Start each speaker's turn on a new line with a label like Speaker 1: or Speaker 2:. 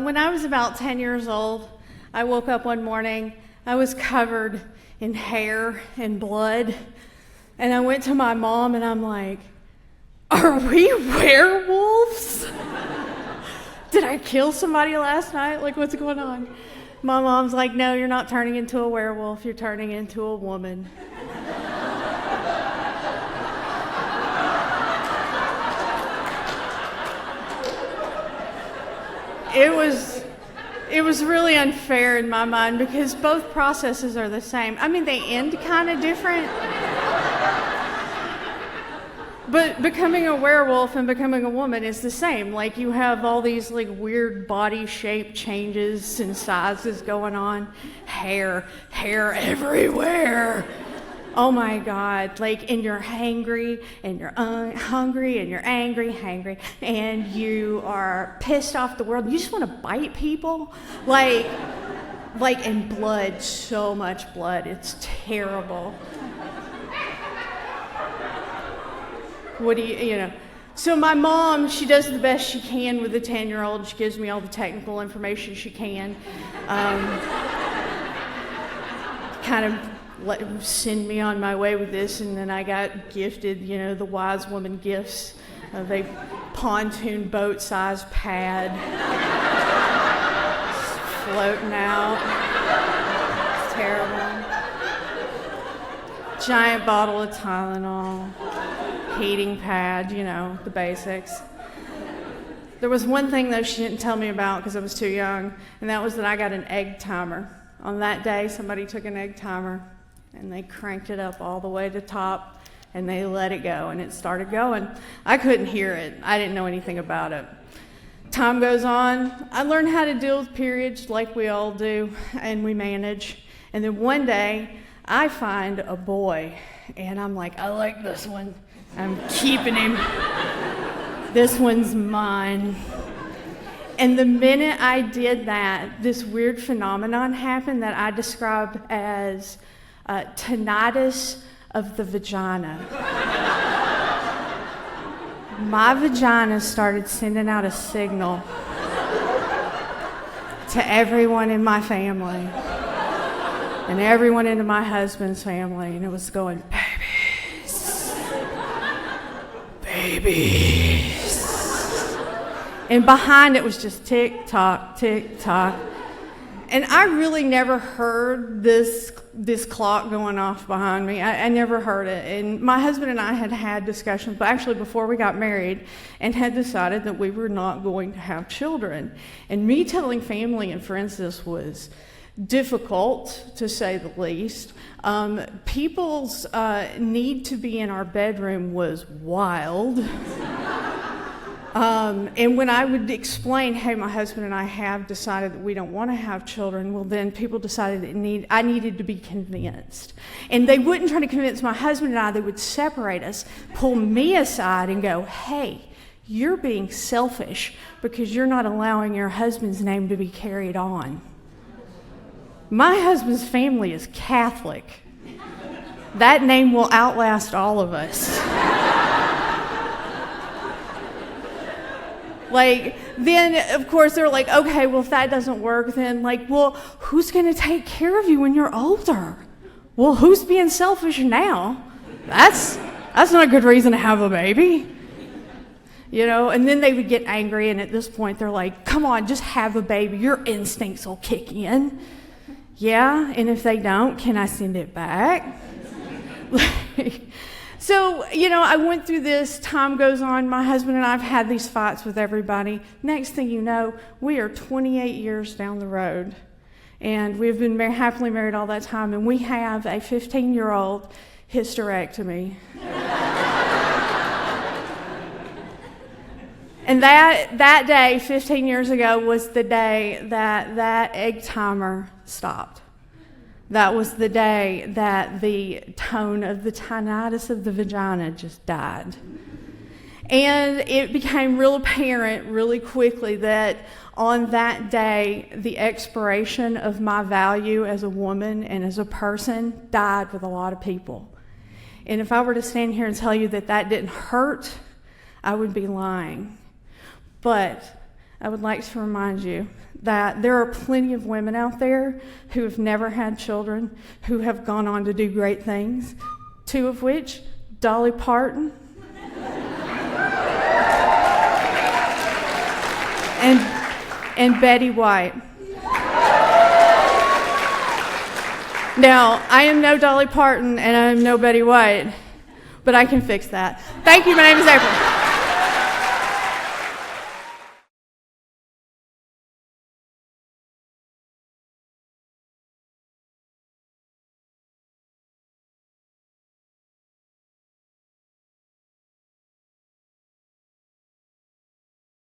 Speaker 1: When I was about 10 years old, I woke up one morning. I was covered in hair and blood. And I went to my mom and I'm like, are we werewolves? Did I kill somebody last night? Like, what's going on? My mom's like, no, you're not turning into a werewolf. You're turning into a woman. It was really unfair in my mind because both processes are the same. I mean, they end kind of different. But becoming a werewolf and becoming a woman is the same. Like, you have all these like weird body shape changes and sizes going on. Hair everywhere. Oh my God, like, and you're hangry, and you're hungry, and you're angry, hangry, and you are pissed off the world. You just want to bite people. Like, and blood, so much blood. It's terrible. What do you know? So my mom, she does the best she can with a 10-year-old. She gives me all the technical information she can. Kind of send me on my way with this, and then I got gifted, the wise woman gifts of a pontoon boat-sized pad floating out. It's terrible. Giant bottle of Tylenol, heating pad, the basics. There was one thing, though, she didn't tell me about because I was too young, and that was that I got an egg timer. On that day, somebody took an egg timer, and they cranked it up all the way to the top, and they let it go, and it started going. I couldn't hear it. I didn't know anything about it. Time goes on. I learned how to deal with periods like we all do, and we manage. And then one day, I find a boy, and I'm like, I like this one. I'm keeping him. This one's mine. And the minute I did that, this weird phenomenon happened that I describe as tinnitus of the vagina. My vagina started sending out a signal to everyone in my family and everyone in my husband's family, and it was going, babies. And behind it was just tick tock, tick tock. And I really never heard this clock going off behind me. I never heard it. And my husband and I had discussions, but actually before we got married, and had decided that we were not going to have children. And me telling family and friends this was difficult, to say the least. People's need to be in our bedroom was wild. And when I would explain, hey, my husband and I have decided that we don't want to have children, well, then people decided that I needed to be convinced. And they wouldn't try to convince my husband and I. They would separate us, pull me aside and go, hey, you're being selfish because you're not allowing your husband's name to be carried on. My husband's family is Catholic. That name will outlast all of us. Then, of course, they're like, okay, well, if that doesn't work, then, well, who's going to take care of you when you're older? Well, who's being selfish now? That's not a good reason to have a baby. And then they would get angry, and at this point, they're like, come on, just have a baby. Your instincts will kick in. Yeah, and if they don't, can I send it back? So, I went through this, time goes on, my husband and I have had these fights with everybody. Next thing you know, we are 28 years down the road, and we've been happily married all that time, and we have a 15-year-old hysterectomy. And that day, 15 years ago, was the day that egg timer stopped. That was the day that the tone of the tinnitus of the vagina just died. And it became real apparent really quickly that on that day, the expiration of my value as a woman and as a person died with a lot of people. And if I were to stand here and tell you that didn't hurt, I would be lying. But I would like to remind you that there are plenty of women out there who have never had children, who have gone on to do great things, two of which, Dolly Parton and Betty White. Now, I am no Dolly Parton and I am no Betty White, but I can fix that. Thank you. My name is April.